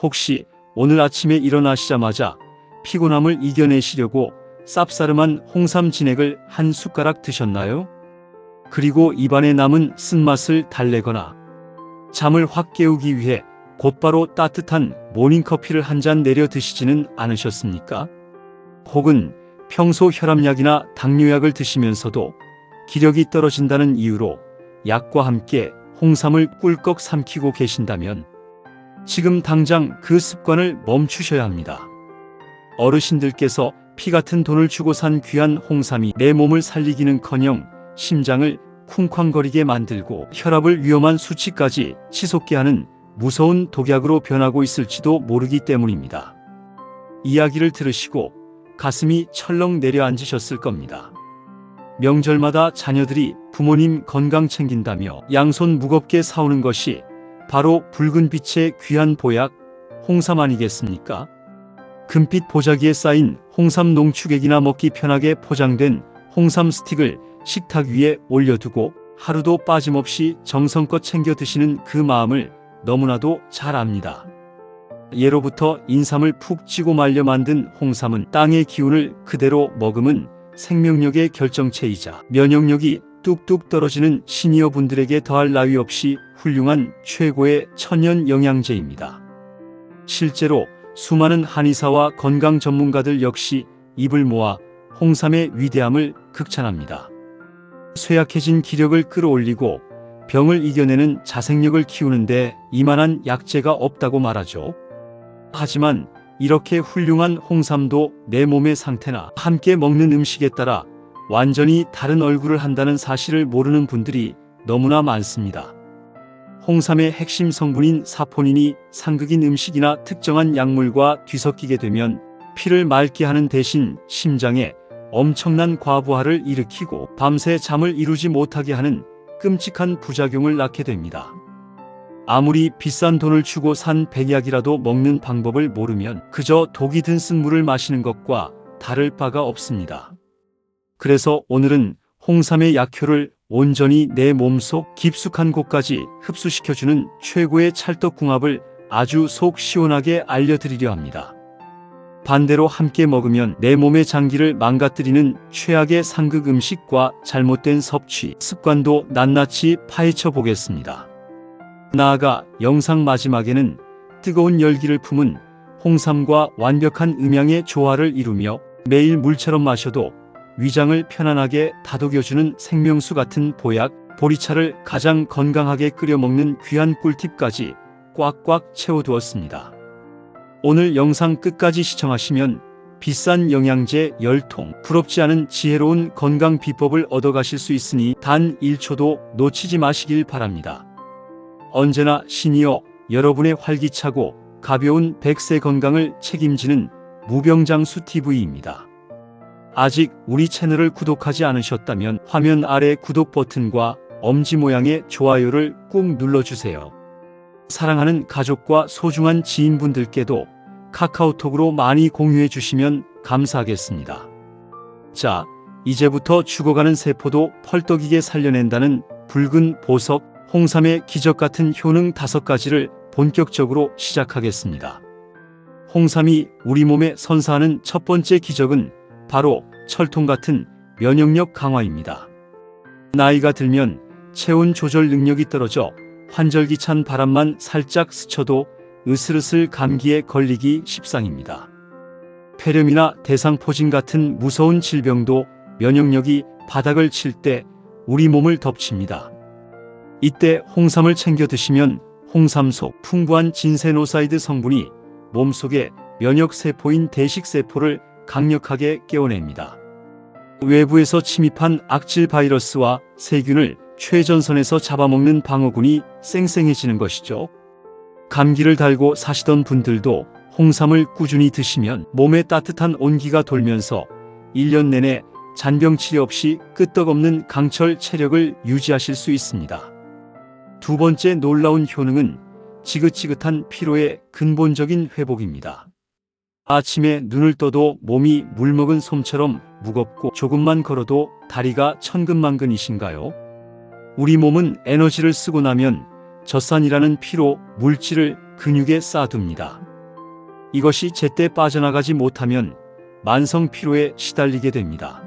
혹시 오늘 아침에 일어나시자마자 피곤함을 이겨내시려고 쌉싸름한 홍삼 진액을 한 숟가락 드셨나요? 그리고 입안에 남은 쓴맛을 달래거나 잠을 확 깨우기 위해 곧바로 따뜻한 모닝커피를 한 잔 내려 드시지는 않으셨습니까? 혹은 평소 혈압약이나 당뇨약을 드시면서도 기력이 떨어진다는 이유로 약과 함께 홍삼을 꿀꺽 삼키고 계신다면 지금 당장 그 습관을 멈추셔야 합니다. 어르신들께서 피 같은 돈을 주고 산 귀한 홍삼이 내 몸을 살리기는커녕 심장을 쿵쾅거리게 만들고 혈압을 위험한 수치까지 치솟게 하는 무서운 독약으로 변하고 있을지도 모르기 때문입니다. 이야기를 들으시고 가슴이 철렁 내려앉으셨을 겁니다. 명절마다 자녀들이 부모님 건강 챙긴다며 양손 무겁게 사오는 것이 바로 붉은 빛의 귀한 보약 홍삼 아니겠습니까? 금빛 보자기에 쌓인 홍삼 농축액이나 먹기 편하게 포장된 홍삼 스틱을 식탁 위에 올려두고 하루도 빠짐없이 정성껏 챙겨 드시는 그 마음을 너무나도 잘 압니다. 예로부터 인삼을 푹 찌고 말려 만든 홍삼은 땅의 기운을 그대로 머금은 생명력의 결정체이자 면역력이 뚝뚝 떨어지는 시니어 분들에게 더할 나위 없이 훌륭한 최고의 천연 영양제입니다. 실제로 수많은 한의사와 건강 전문가들 역시 입을 모아 홍삼의 위대함을 극찬합니다. 쇠약해진 기력을 끌어올리고 병을 이겨내는 자생력을 키우는데 이만한 약재가 없다고 말하죠. 하지만 이렇게 훌륭한 홍삼도 내 몸의 상태나 함께 먹는 음식에 따라 완전히 다른 얼굴을 한다는 사실을 모르는 분들이 너무나 많습니다. 홍삼의 핵심 성분인 사포닌이 상극인 음식이나 특정한 약물과 뒤섞이게 되면 피를 맑게 하는 대신 심장에 엄청난 과부하를 일으키고 밤새 잠을 이루지 못하게 하는 끔찍한 부작용을 낳게 됩니다. 아무리 비싼 돈을 주고 산 백약이라도 먹는 방법을 모르면 그저 독이 든 쓴물을 마시는 것과 다를 바가 없습니다. 그래서 오늘은 홍삼의 약효를 온전히 내 몸속 깊숙한 곳까지 흡수시켜주는 최고의 찰떡궁합을 아주 속 시원하게 알려드리려 합니다. 반대로 함께 먹으면 내 몸의 장기를 망가뜨리는 최악의 상극 음식과 잘못된 섭취 습관도 낱낱이 파헤쳐 보겠습니다. 나아가 영상 마지막에는 뜨거운 열기를 품은 홍삼과 완벽한 음양의 조화를 이루며 매일 물처럼 마셔도 위장을 편안하게 다독여주는 생명수 같은 보약 보리차를 가장 건강하게 끓여 먹는 귀한 꿀팁까지 꽉꽉 채워두었습니다. 오늘 영상 끝까지 시청하시면 비싼 영양제 10통, 부럽지 않은 지혜로운 건강 비법을 얻어가실 수 있으니 단 1초도 놓치지 마시길 바랍니다. 언제나 시니어 여러분의 활기차고 가벼운 100세 건강을 책임지는 무병장수TV입니다. 아직 우리 채널을 구독하지 않으셨다면 화면 아래 구독 버튼과 엄지 모양의 좋아요를 꾹 눌러주세요. 사랑하는 가족과 소중한 지인분들께도 카카오톡으로 많이 공유해 주시면 감사하겠습니다. 자, 이제부터 죽어가는 세포도 펄떡이게 살려낸다는 붉은 보석 홍삼의 기적 같은 효능 5가지를 본격적으로 시작하겠습니다. 홍삼이 우리 몸에 선사하는 첫 번째 기적은 바로 철통 같은 면역력 강화입니다. 나이가 들면 체온 조절 능력이 떨어져 환절기찬 바람만 살짝 스쳐도 으슬으슬 감기에 걸리기 십상입니다. 폐렴이나 대상포진 같은 무서운 질병도 면역력이 바닥을 칠 때 우리 몸을 덮칩니다. 이때 홍삼을 챙겨 드시면 홍삼 속 풍부한 진세노사이드 성분이 몸속의 면역세포인 대식세포를 강력하게 깨워냅니다. 외부에서 침입한 악질 바이러스와 세균을 최전선에서 잡아먹는 방어군이 쌩쌩해지는 것이죠. 감기를 달고 사시던 분들도 홍삼을 꾸준히 드시면 몸에 따뜻한 온기가 돌면서 1년 내내 잔병 치레 없이 끄떡없는 강철 체력을 유지하실 수 있습니다. 두 번째 놀라운 효능은 지긋지긋한 피로의 근본적인 회복입니다. 아침에 눈을 떠도 몸이 물먹은 솜처럼 무겁고 조금만 걸어도 다리가 천근만근이신가요? 우리 몸은 에너지를 쓰고 나면 젖산이라는 피로 물질을 근육에 쌓아둡니다. 이것이 제때 빠져나가지 못하면 만성 피로에 시달리게 됩니다.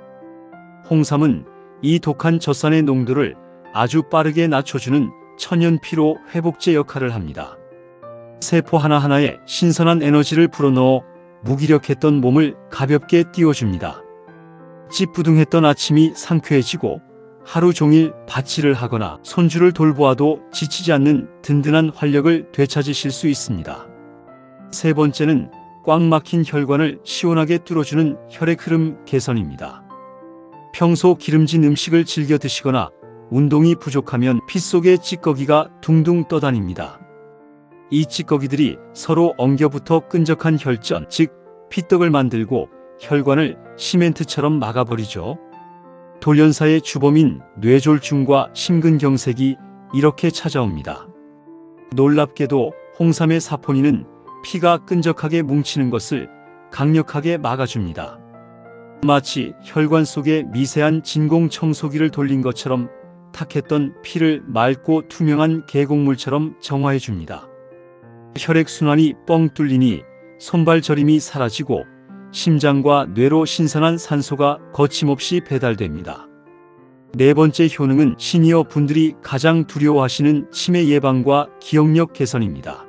홍삼은 이 독한 젖산의 농도를 아주 빠르게 낮춰주는 천연 피로 회복제 역할을 합니다. 세포 하나하나에 신선한 에너지를 불어넣어 무기력했던 몸을 가볍게 띄워줍니다. 찌뿌둥했던 아침이 상쾌해지고 하루 종일 밭일을 하거나 손주를 돌보아도 지치지 않는 든든한 활력을 되찾으실 수 있습니다. 세 번째는 꽉 막힌 혈관을 시원하게 뚫어주는 혈액 흐름 개선입니다. 평소 기름진 음식을 즐겨 드시거나 운동이 부족하면 피 속에 찌꺼기가 둥둥 떠다닙니다. 이 찌꺼기들이 서로 엉겨붙어 끈적한 혈전, 즉 피떡을 만들고 혈관을 시멘트처럼 막아버리죠. 돌연사의 주범인 뇌졸중과 심근경색이 이렇게 찾아옵니다. 놀랍게도 홍삼의 사포닌은 피가 끈적하게 뭉치는 것을 강력하게 막아줍니다. 마치 혈관 속에 미세한 진공 청소기를 돌린 것처럼 탁했던 피를 맑고 투명한 계곡물처럼 정화해줍니다. 혈액순환이 뻥 뚫리니 손발 저림이 사라지고 심장과 뇌로 신선한 산소가 거침없이 배달됩니다. 네 번째 효능은 시니어 분들이 가장 두려워하시는 치매 예방과 기억력 개선입니다.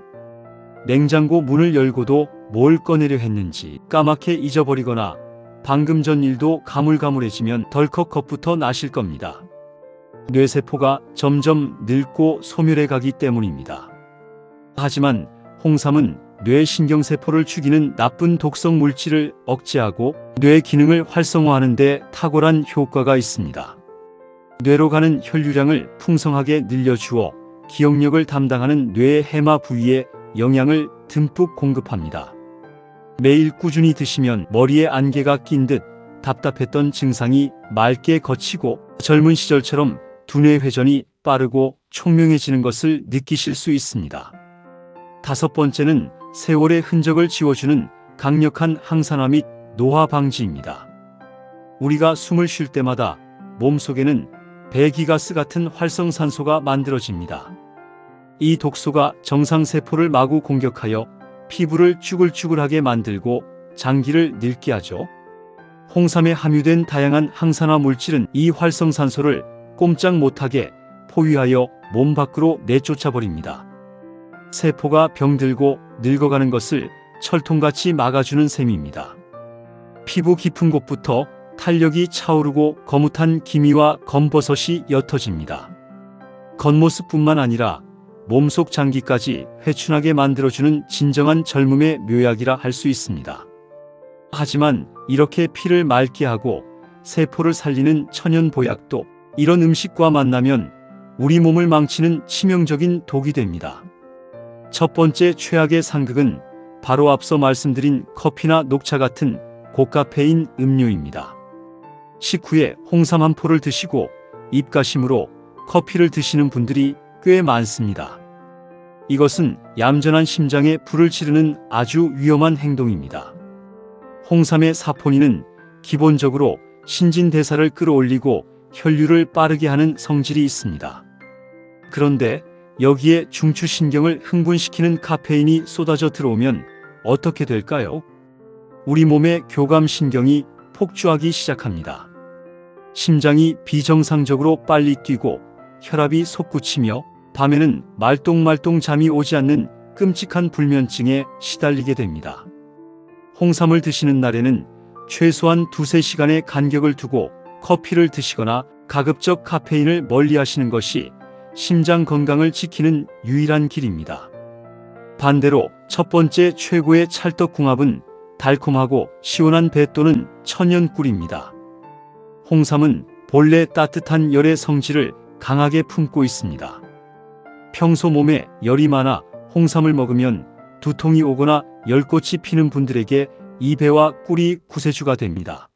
냉장고 문을 열고도 뭘 꺼내려 했는지 까맣게 잊어버리거나 방금 전 일도 가물가물해지면 덜컥 겁부터 나실 겁니다. 뇌세포가 점점 늙고 소멸해 가기 때문입니다. 하지만 홍삼은 뇌신경세포를 죽이는 나쁜 독성 물질을 억제하고 뇌 기능을 활성화하는 데 탁월한 효과가 있습니다. 뇌로 가는 혈류량을 풍성하게 늘려주어 기억력을 담당하는 뇌의 해마 부위에 영양을 듬뿍 공급합니다. 매일 꾸준히 드시면 머리에 안개가 낀 듯 답답했던 증상이 맑게 거치고 젊은 시절처럼 두뇌 회전이 빠르고 총명해지는 것을 느끼실 수 있습니다. 다섯 번째는 세월의 흔적을 지워주는 강력한 항산화 및 노화 방지입니다. 우리가 숨을 쉴 때마다 몸속에는 배기가스 같은 활성산소가 만들어집니다. 이 독소가 정상세포를 마구 공격하여 피부를 쭈글쭈글하게 만들고 장기를 늙게 하죠. 홍삼에 함유된 다양한 항산화 물질은 이 활성산소를 꼼짝 못하게 포위하여 몸 밖으로 내쫓아버립니다. 세포가 병들고 늙어가는 것을 철통같이 막아주는 셈입니다. 피부 깊은 곳부터 탄력이 차오르고 거뭇한 기미와 검버섯이 옅어집니다. 겉모습뿐만 아니라 몸속 장기까지 회춘하게 만들어주는 진정한 젊음의 묘약이라 할 수 있습니다. 하지만 이렇게 피를 맑게 하고 세포를 살리는 천연 보약도 이런 음식과 만나면 우리 몸을 망치는 치명적인 독이 됩니다. 첫 번째 최악의 상극은 바로 앞서 말씀드린 커피나 녹차 같은 고카페인 음료입니다. 식후에 홍삼 한 포를 드시고 입가심으로 커피를 드시는 분들이 꽤 많습니다. 이것은 얌전한 심장에 불을 지르는 아주 위험한 행동입니다. 홍삼의 사포닌은 기본적으로 신진대사를 끌어올리고 혈류를 빠르게 하는 성질이 있습니다. 그런데 여기에 중추신경을 흥분시키는 카페인이 쏟아져 들어오면 어떻게 될까요? 우리 몸의 교감신경이 폭주하기 시작합니다. 심장이 비정상적으로 빨리 뛰고 혈압이 솟구치며 밤에는 말똥말똥 잠이 오지 않는 끔찍한 불면증에 시달리게 됩니다. 홍삼을 드시는 날에는 최소한 2~3시간의 간격을 두고 커피를 드시거나 가급적 카페인을 멀리하시는 것이 심장 건강을 지키는 유일한 길입니다. 반대로 첫 번째 최고의 찰떡궁합은 달콤하고 시원한 배 또는 천연꿀입니다. 홍삼은 본래 따뜻한 열의 성질을 강하게 품고 있습니다. 평소 몸에 열이 많아 홍삼을 먹으면 두통이 오거나 열꽃이 피는 분들에게 이 배와 꿀이 구세주가 됩니다.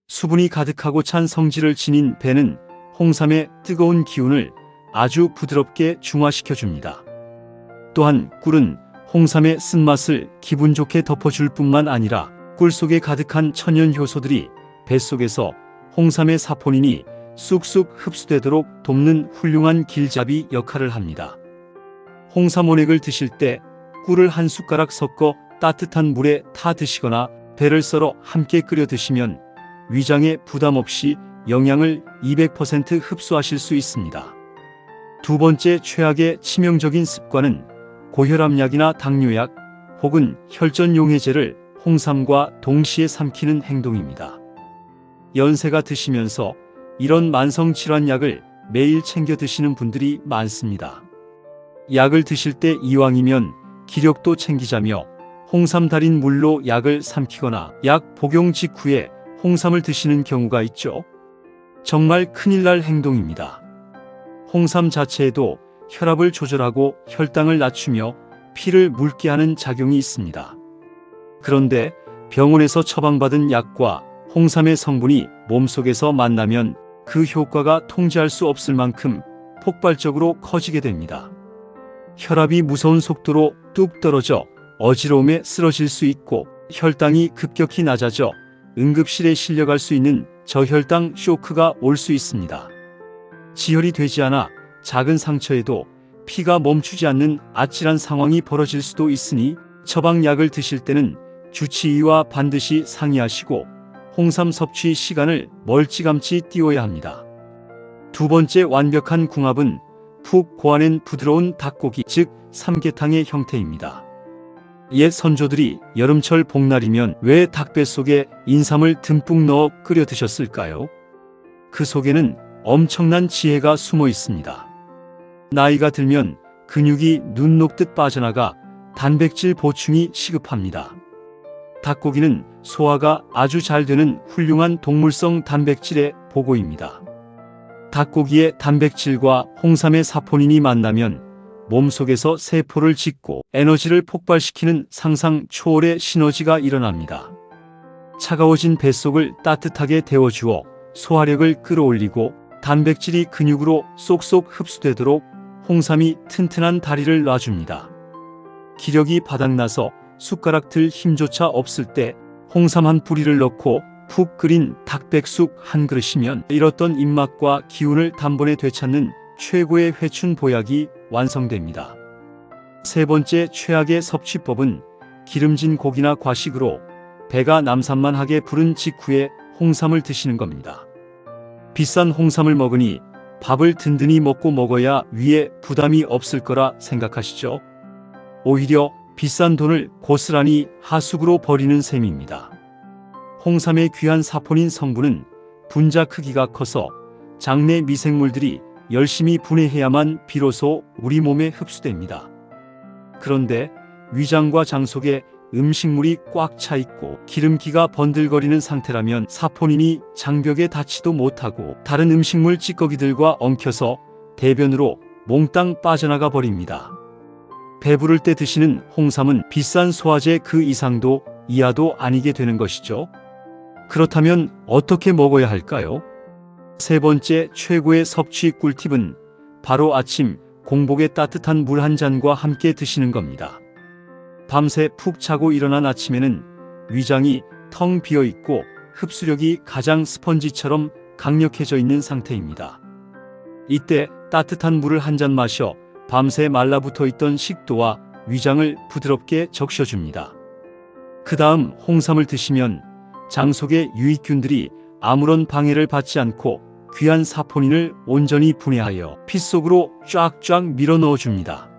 수분이 가득하고 찬 성질을 지닌 배는 홍삼의 뜨거운 기운을 아주 부드럽게 중화시켜 줍니다. 또한 꿀은 홍삼의 쓴맛을 기분 좋게 덮어줄 뿐만 아니라 꿀 속에 가득한 천연 효소들이 뱃속에서 홍삼의 사포닌이 쑥쑥 흡수되도록 돕는 훌륭한 길잡이 역할을 합니다. 홍삼 원액을 드실 때 꿀을 한 숟가락 섞어 따뜻한 물에 타 드시거나 배를 썰어 함께 끓여 드시면 위장에 부담 없이 영양을 200% 흡수하실 수 있습니다. 두 번째 최악의 치명적인 습관은 고혈압약이나 당뇨약 혹은 혈전용해제를 홍삼과 동시에 삼키는 행동입니다. 연세가 드시면서 이런 만성질환약을 매일 챙겨 드시는 분들이 많습니다. 약을 드실 때 이왕이면 기력도 챙기자며 홍삼 달인 물로 약을 삼키거나 약 복용 직후에 홍삼을 드시는 경우가 있죠. 정말 큰일 날 행동입니다. 홍삼 자체에도 혈압을 조절하고 혈당을 낮추며 피를 묽게 하는 작용이 있습니다. 그런데 병원에서 처방받은 약과 홍삼의 성분이 몸속에서 만나면 그 효과가 통제할 수 없을 만큼 폭발적으로 커지게 됩니다. 혈압이 무서운 속도로 뚝 떨어져 어지러움에 쓰러질 수 있고 혈당이 급격히 낮아져 응급실에 실려갈 수 있는 저혈당 쇼크가 올 수 있습니다. 지혈이 되지 않아 작은 상처에도 피가 멈추지 않는 아찔한 상황이 벌어질 수도 있으니 처방약을 드실 때는 주치의와 반드시 상의하시고 홍삼 섭취 시간을 멀찌감치 띄워야 합니다. 두 번째 완벽한 궁합은 푹 고아낸 부드러운 닭고기, 즉 삼계탕의 형태입니다. 옛 선조들이 여름철 복날이면 왜 닭뱃속에 인삼을 듬뿍 넣어 끓여 드셨을까요? 그 속에는 엄청난 지혜가 숨어 있습니다. 나이가 들면 근육이 눈 녹듯 빠져나가 단백질 보충이 시급합니다. 닭고기는 소화가 아주 잘 되는 훌륭한 동물성 단백질의 보고입니다. 닭고기의 단백질과 홍삼의 사포닌이 만나면 몸속에서 세포를 짓고 에너지를 폭발시키는 상상 초월의 시너지가 일어납니다. 차가워진 뱃속을 따뜻하게 데워주어 소화력을 끌어올리고 단백질이 근육으로 쏙쏙 흡수되도록 홍삼이 튼튼한 다리를 놔줍니다. 기력이 바닥나서 숟가락 들 힘조차 없을 때 홍삼 한 뿌리를 넣고 푹 끓인 닭백숙 한 그릇이면 잃었던 입맛과 기운을 단번에 되찾는 최고의 회춘 보약이 완성됩니다. 세 번째 최악의 섭취법은 기름진 고기나 과식으로 배가 남산만하게 부른 직후에 홍삼을 드시는 겁니다. 비싼 홍삼을 먹으니 밥을 든든히 먹어야 위에 부담이 없을 거라 생각하시죠? 오히려 비싼 돈을 고스란히 하수구로 버리는 셈입니다. 홍삼의 귀한 사포닌 성분은 분자 크기가 커서 장내 미생물들이 열심히 분해해야만 비로소 우리 몸에 흡수됩니다. 그런데 위장과 장 속에 음식물이 꽉 차 있고 기름기가 번들거리는 상태라면 사포닌이 장벽에 닿지도 못하고 다른 음식물 찌꺼기들과 엉켜서 대변으로 몽땅 빠져나가 버립니다. 배부를 때 드시는 홍삼은 비싼 소화제 그 이상도 이하도 아니게 되는 것이죠. 그렇다면 어떻게 먹어야 할까요? 세 번째 최고의 섭취 꿀팁은 바로 아침 공복에 따뜻한 물 한 잔과 함께 드시는 겁니다. 밤새 푹 자고 일어난 아침에는 위장이 텅 비어 있고 흡수력이 가장 스펀지처럼 강력해져 있는 상태입니다. 이때 따뜻한 물을 한 잔 마셔 밤새 말라붙어 있던 식도와 위장을 부드럽게 적셔줍니다. 그 다음 홍삼을 드시면 장 속의 유익균들이 아무런 방해를 받지 않고 귀한 사포닌을 온전히 분해하여 피 속으로 쫙쫙 밀어 넣어줍니다.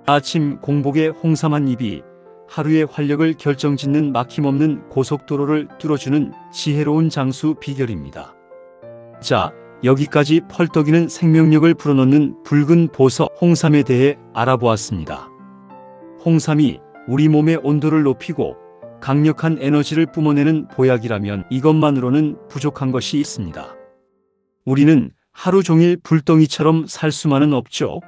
아침 공복에 홍삼 한 입이 하루의 활력을 결정짓는 막힘없는 고속도로를 뚫어주는 지혜로운 장수 비결입니다. 자, 여기까지 펄떡이는 생명력을 불어넣는 붉은 보석 홍삼에 대해 알아보았습니다. 홍삼이 우리 몸의 온도를 높이고 강력한 에너지를 뿜어내는 보약이라면 이것만으로는 부족한 것이 있습니다. 우리는 하루 종일 불덩이처럼 살 수만은 없죠.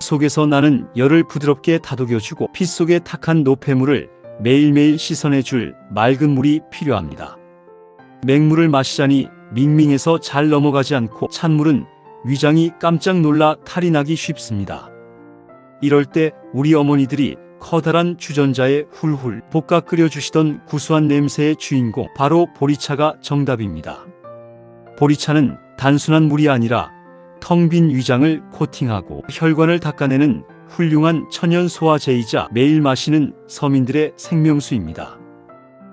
속에서 나는 열을 부드럽게 다독여주고 피 속의 탁한 노폐물을 매일매일 씻어내줄 맑은 물이 필요합니다. 맹물을 마시자니 밍밍해서 잘 넘어가지 않고 찬물은 위장이 깜짝 놀라 탈이 나기 쉽습니다. 이럴 때 우리 어머니들이 커다란 주전자에 훌훌 볶아 끓여주시던 구수한 냄새의 주인공 바로 보리차가 정답입니다. 보리차는 단순한 물이 아니라 텅 빈 위장을 코팅하고 혈관을 닦아내는 훌륭한 천연 소화제이자 매일 마시는 서민들의 생명수입니다.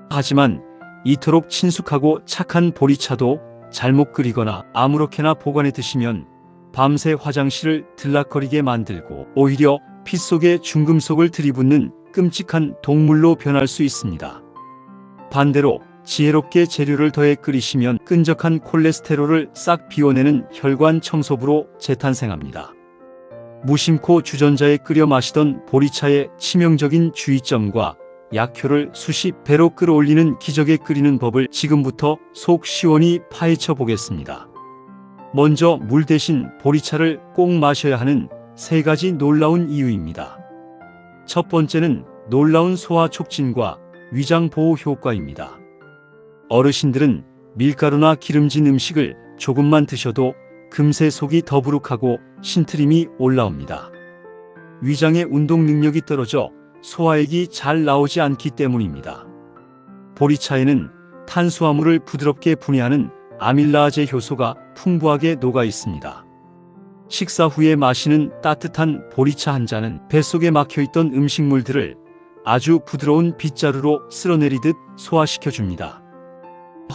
하지만 이토록 친숙하고 착한 보리차도 잘못 끓이거나 아무렇게나 보관해 드시면 밤새 화장실을 들락거리게 만들고 오히려 피 속에 중금속을 들이붓는 끔찍한 동물로 변할 수 있습니다. 반대로 지혜롭게 재료를 더해 끓이시면 끈적한 콜레스테롤을 싹 비워내는 혈관 청소부로 재탄생합니다. 무심코 주전자에 끓여 마시던 보리차의 치명적인 주의점과 약효를 수십 배로 끌어올리는 기적에 끓이는 법을 지금부터 속 시원히 파헤쳐 보겠습니다. 먼저 물 대신 보리차를 꼭 마셔야 하는 3가지 놀라운 이유입니다. 첫 번째는 놀라운 소화 촉진과 위장 보호 효과입니다. 어르신들은 밀가루나 기름진 음식을 조금만 드셔도 금세 속이 더부룩하고 신트림이 올라옵니다. 위장의 운동 능력이 떨어져 소화액이 잘 나오지 않기 때문입니다. 보리차에는 탄수화물을 부드럽게 분해하는 아밀라아제 효소가 풍부하게 녹아 있습니다. 식사 후에 마시는 따뜻한 보리차 한 잔은 뱃속에 막혀있던 음식물들을 아주 부드러운 빗자루로 쓸어내리듯 소화시켜줍니다.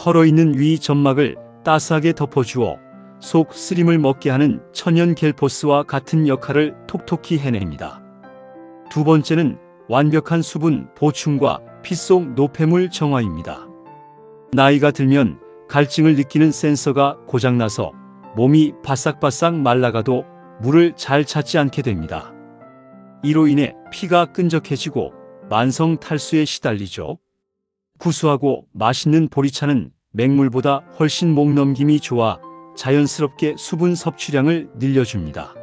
헐어있는 위 점막을 따스하게 덮어주어 속 쓰림을 먹게 하는 천연 겔포스와 같은 역할을 톡톡히 해냅니다. 두 번째는 완벽한 수분 보충과 피 속 노폐물 정화입니다. 나이가 들면 갈증을 느끼는 센서가 고장나서 몸이 바싹바싹 말라가도 물을 잘 찾지 않게 됩니다. 이로 인해 피가 끈적해지고 만성 탈수에 시달리죠. 구수하고 맛있는 보리차는 맹물보다 훨씬 목 넘김이 좋아 자연스럽게 수분 섭취량을 늘려줍니다.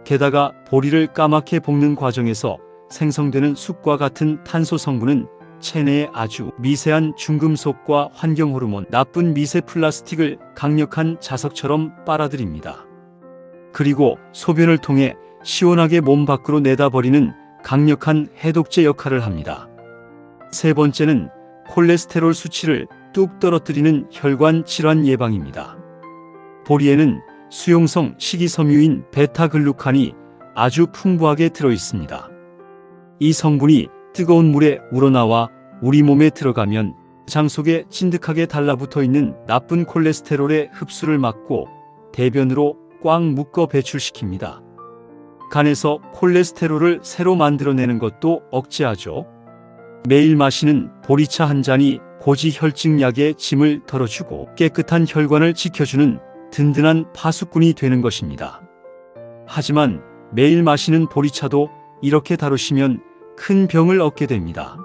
게다가 보리를 까맣게 볶는 과정에서 생성되는 숯과 같은 탄소 성분은 체내에 아주 미세한 중금속과 환경호르몬, 나쁜 미세 플라스틱을 강력한 자석처럼 빨아들입니다. 그리고 소변을 통해 시원하게 몸 밖으로 내다버리는 강력한 해독제 역할을 합니다. 세 번째는 콜레스테롤 수치를 뚝 떨어뜨리는 혈관 질환 예방입니다. 보리에는 수용성 식이섬유인 베타글루칸이 아주 풍부하게 들어있습니다. 이 성분이 뜨거운 물에 우러나와 우리 몸에 들어가면 장 속에 찐득하게 달라붙어 있는 나쁜 콜레스테롤의 흡수를 막고 대변으로 꽉 묶어 배출시킵니다. 간에서 콜레스테롤을 새로 만들어내는 것도 억제하죠. 매일 마시는 보리차 한 잔이 고지혈증약의 짐을 덜어주고 깨끗한 혈관을 지켜주는 든든한 파수꾼이 되는 것입니다. 하지만 매일 마시는 보리차도 이렇게 다루시면 큰 병을 얻게 됩니다.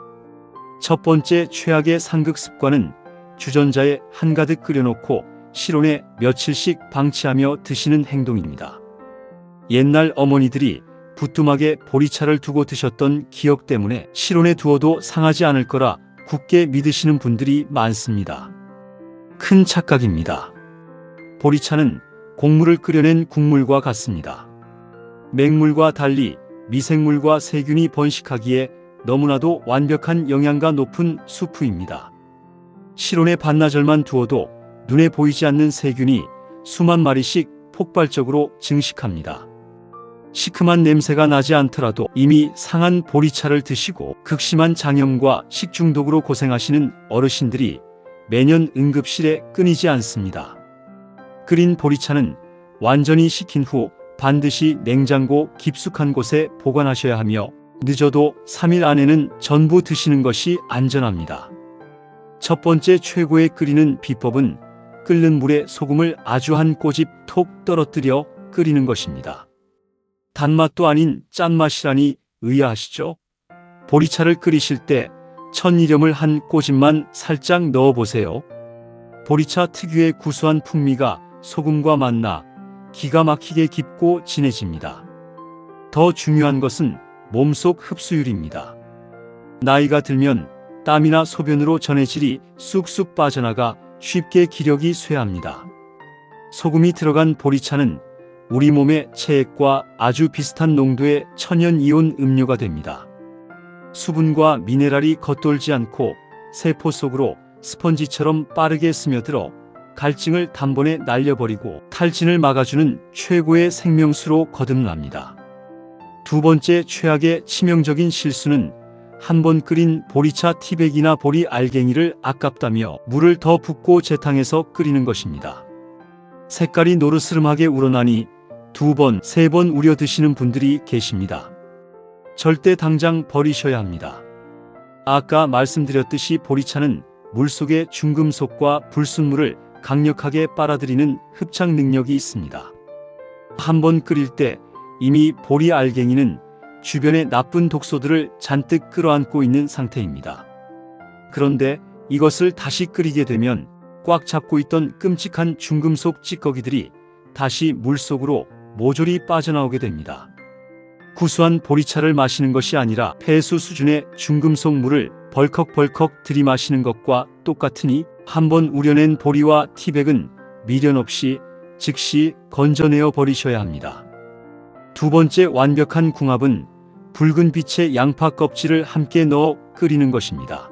첫 번째 최악의 상극 습관은 주전자에 한가득 끓여놓고 실온에 며칠씩 방치하며 드시는 행동입니다. 옛날 어머니들이 부뚜막에 보리차를 두고 드셨던 기억 때문에 실온에 두어도 상하지 않을 거라 굳게 믿으시는 분들이 많습니다. 큰 착각입니다. 보리차는 곡물을 끓여낸 국물과 같습니다. 맹물과 달리 미생물과 세균이 번식하기에 너무나도 완벽한 영양가 높은 수프입니다. 실온에 반나절만 두어도 눈에 보이지 않는 세균이 수만 마리씩 폭발적으로 증식합니다. 시큼한 냄새가 나지 않더라도 이미 상한 보리차를 드시고 극심한 장염과 식중독으로 고생하시는 어르신들이 매년 응급실에 끊이지 않습니다. 끓인 보리차는 완전히 식힌 후 반드시 냉장고 깊숙한 곳에 보관하셔야 하며 늦어도 3일 안에는 전부 드시는 것이 안전합니다. 첫 번째 최고의 끓이는 비법은 끓는 물에 소금을 아주 한 꼬집 톡 떨어뜨려 끓이는 것입니다. 단맛도 아닌 짠맛이라니 의아하시죠? 보리차를 끓이실 때 천일염을 한 꼬집만 살짝 넣어보세요. 보리차 특유의 구수한 풍미가 소금과 만나 기가 막히게 깊고 진해집니다. 더 중요한 것은 몸속 흡수율입니다. 나이가 들면 땀이나 소변으로 전해질이 쑥쑥 빠져나가 쉽게 기력이 쇠합니다. 소금이 들어간 보리차는 우리 몸의 체액과 아주 비슷한 농도의 천연이온 음료가 됩니다. 수분과 미네랄이 겉돌지 않고 세포 속으로 스펀지처럼 빠르게 스며들어 갈증을 단번에 날려버리고 탈진을 막아주는 최고의 생명수로 거듭납니다. 두 번째 최악의 치명적인 실수는 한 번 끓인 보리차 티백이나 보리 알갱이를 아깝다며 물을 더 붓고 재탕해서 끓이는 것입니다. 색깔이 노르스름하게 우러나니 두 번, 세 번 우려 드시는 분들이 계십니다. 절대 당장 버리셔야 합니다. 아까 말씀드렸듯이 보리차는 물속의 중금속과 불순물을 강력하게 빨아들이는 흡착 능력이 있습니다. 한 번 끓일 때 이미 보리 알갱이는 주변의 나쁜 독소들을 잔뜩 끌어안고 있는 상태입니다. 그런데 이것을 다시 끓이게 되면 꽉 잡고 있던 끔찍한 중금속 찌꺼기들이 다시 물속으로 모조리 빠져나오게 됩니다. 구수한 보리차를 마시는 것이 아니라 폐수 수준의 중금속 물을 벌컥벌컥 들이마시는 것과 똑같으니 한번 우려낸 보리와 티백은 미련 없이 즉시 건져내어 버리셔야 합니다. 두 번째 완벽한 궁합은 붉은 빛의 양파 껍질을 함께 넣어 끓이는 것입니다.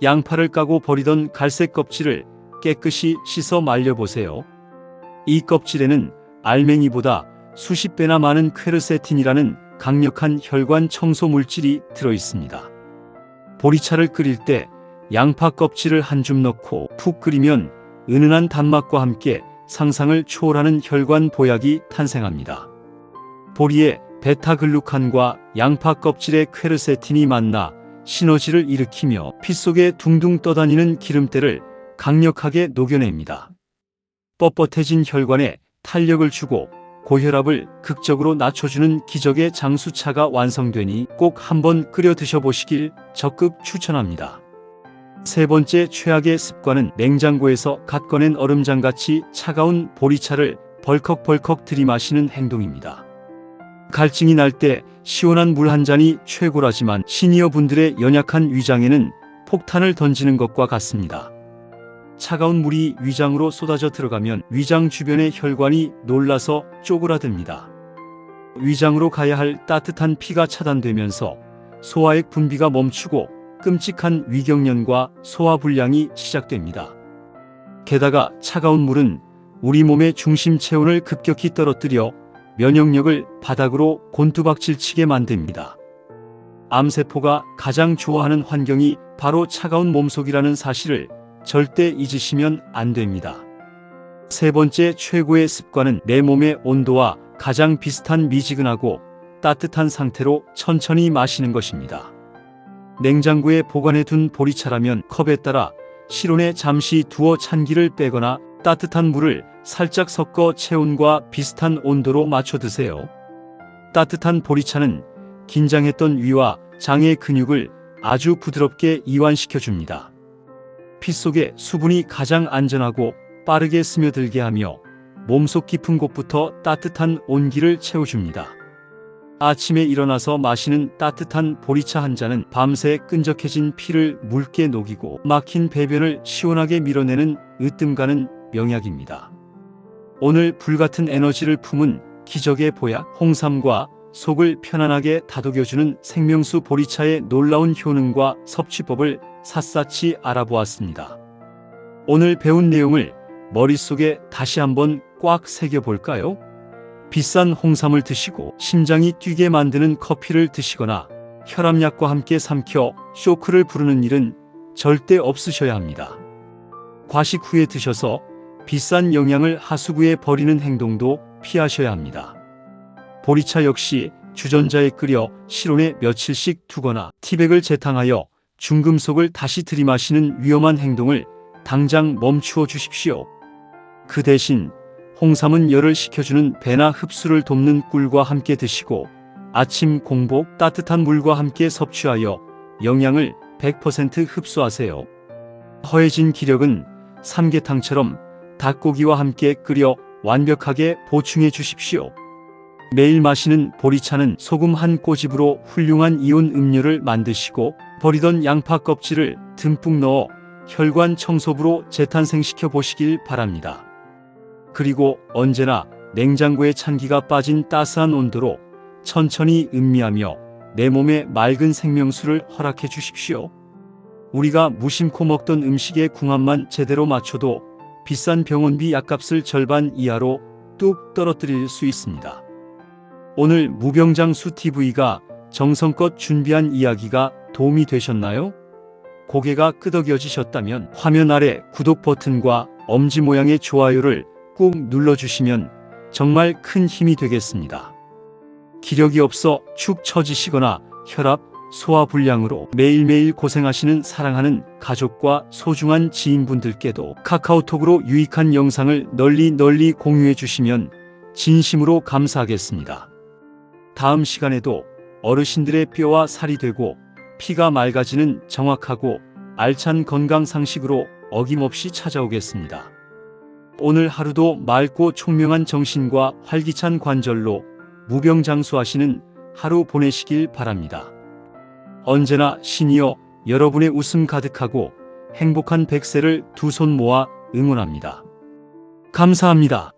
양파를 까고 버리던 갈색 껍질을 깨끗이 씻어 말려보세요. 이 껍질에는 알맹이보다 수십 배나 많은 퀘르세틴이라는 강력한 혈관 청소 물질이 들어있습니다. 보리차를 끓일 때 양파 껍질을 한 줌 넣고 푹 끓이면 은은한 단맛과 함께 상상을 초월하는 혈관 보약이 탄생합니다. 보리의 베타글루칸과 양파 껍질의 퀘르세틴이 만나 시너지를 일으키며 피 속에 둥둥 떠다니는 기름때를 강력하게 녹여냅니다. 뻣뻣해진 혈관에 탄력을 주고 고혈압을 극적으로 낮춰주는 기적의 장수차가 완성되니 꼭 한번 끓여 드셔보시길 적극 추천합니다. 세 번째 최악의 습관은 냉장고에서 갓 꺼낸 얼음장같이 차가운 보리차를 벌컥벌컥 들이마시는 행동입니다. 갈증이 날 때 시원한 물 한 잔이 최고라지만 시니어 분들의 연약한 위장에는 폭탄을 던지는 것과 같습니다. 차가운 물이 위장으로 쏟아져 들어가면 위장 주변의 혈관이 놀라서 쪼그라듭니다. 위장으로 가야 할 따뜻한 피가 차단되면서 소화액 분비가 멈추고 끔찍한 위경련과 소화불량이 시작됩니다. 게다가 차가운 물은 우리 몸의 중심 체온을 급격히 떨어뜨려 면역력을 바닥으로 곤두박질치게 만듭니다. 암세포가 가장 좋아하는 환경이 바로 차가운 몸속이라는 사실을 절대 잊으시면 안 됩니다. 세 번째 최고의 습관은 내 몸의 온도와 가장 비슷한 미지근하고 따뜻한 상태로 천천히 마시는 것입니다. 냉장고에 보관해둔 보리차라면 컵에 따라 실온에 잠시 두어 찬기를 빼거나 따뜻한 물을 살짝 섞어 체온과 비슷한 온도로 맞춰 드세요. 따뜻한 보리차는 긴장했던 위와 장의 근육을 아주 부드럽게 이완시켜 줍니다. 피 속에 수분이 가장 안전하고 빠르게 스며들게 하며 몸속 깊은 곳부터 따뜻한 온기를 채워줍니다. 아침에 일어나서 마시는 따뜻한 보리차 한 잔은 밤새 끈적해진 피를 묽게 녹이고 막힌 배변을 시원하게 밀어내는 으뜸가는 명약입니다. 오늘 불같은 에너지를 품은 기적의 보약 홍삼과 속을 편안하게 다독여주는 생명수 보리차의 놀라운 효능과 섭취법을 샅샅이 알아보았습니다. 오늘 배운 내용을 머릿속에 다시 한번 꽉 새겨볼까요? 비싼 홍삼을 드시고 심장이 뛰게 만드는 커피를 드시거나 혈압약과 함께 삼켜 쇼크를 부르는 일은 절대 없으셔야 합니다. 과식 후에 드셔서 비싼 영양을 하수구에 버리는 행동도 피하셔야 합니다. 보리차 역시 주전자에 끓여 실온에 며칠씩 두거나 티백을 재탕하여 중금속을 다시 들이마시는 위험한 행동을 당장 멈추어 주십시오. 그 대신 홍삼은 열을 식혀주는 배나 흡수를 돕는 꿀과 함께 드시고 아침 공복 따뜻한 물과 함께 섭취하여 영양을 100% 흡수하세요. 허해진 기력은 삼계탕처럼 닭고기와 함께 끓여 완벽하게 보충해 주십시오. 매일 마시는 보리차는 소금 한 꼬집으로 훌륭한 이온 음료를 만드시고 버리던 양파 껍질을 듬뿍 넣어 혈관 청소부로 재탄생시켜 보시길 바랍니다. 그리고 언제나 냉장고에 찬기가 빠진 따스한 온도로 천천히 음미하며 내 몸에 맑은 생명수를 허락해 주십시오. 우리가 무심코 먹던 음식의 궁합만 제대로 맞춰도 비싼 병원비 약값을 절반 이하로 뚝 떨어뜨릴 수 있습니다. 오늘 무병장수 TV가 정성껏 준비한 이야기가 도움이 되셨나요? 고개가 끄덕여지셨다면 화면 아래 구독 버튼과 엄지 모양의 좋아요를 꾹 눌러주시면 정말 큰 힘이 되겠습니다. 기력이 없어 축 처지시거나 혈압, 소화불량으로 매일매일 고생하시는 사랑하는 가족과 소중한 지인분들께도 카카오톡으로 유익한 영상을 널리 공유해 주시면 진심으로 감사하겠습니다. 다음 시간에도 어르신들의 뼈와 살이 되고 피가 맑아지는 정확하고 알찬 건강 상식으로 어김없이 찾아오겠습니다. 오늘 하루도 맑고 총명한 정신과 활기찬 관절로 무병장수하시는 하루 보내시길 바랍니다. 언제나 신이여 여러분의 웃음 가득하고 행복한 100세를 두 손 모아 응원합니다. 감사합니다.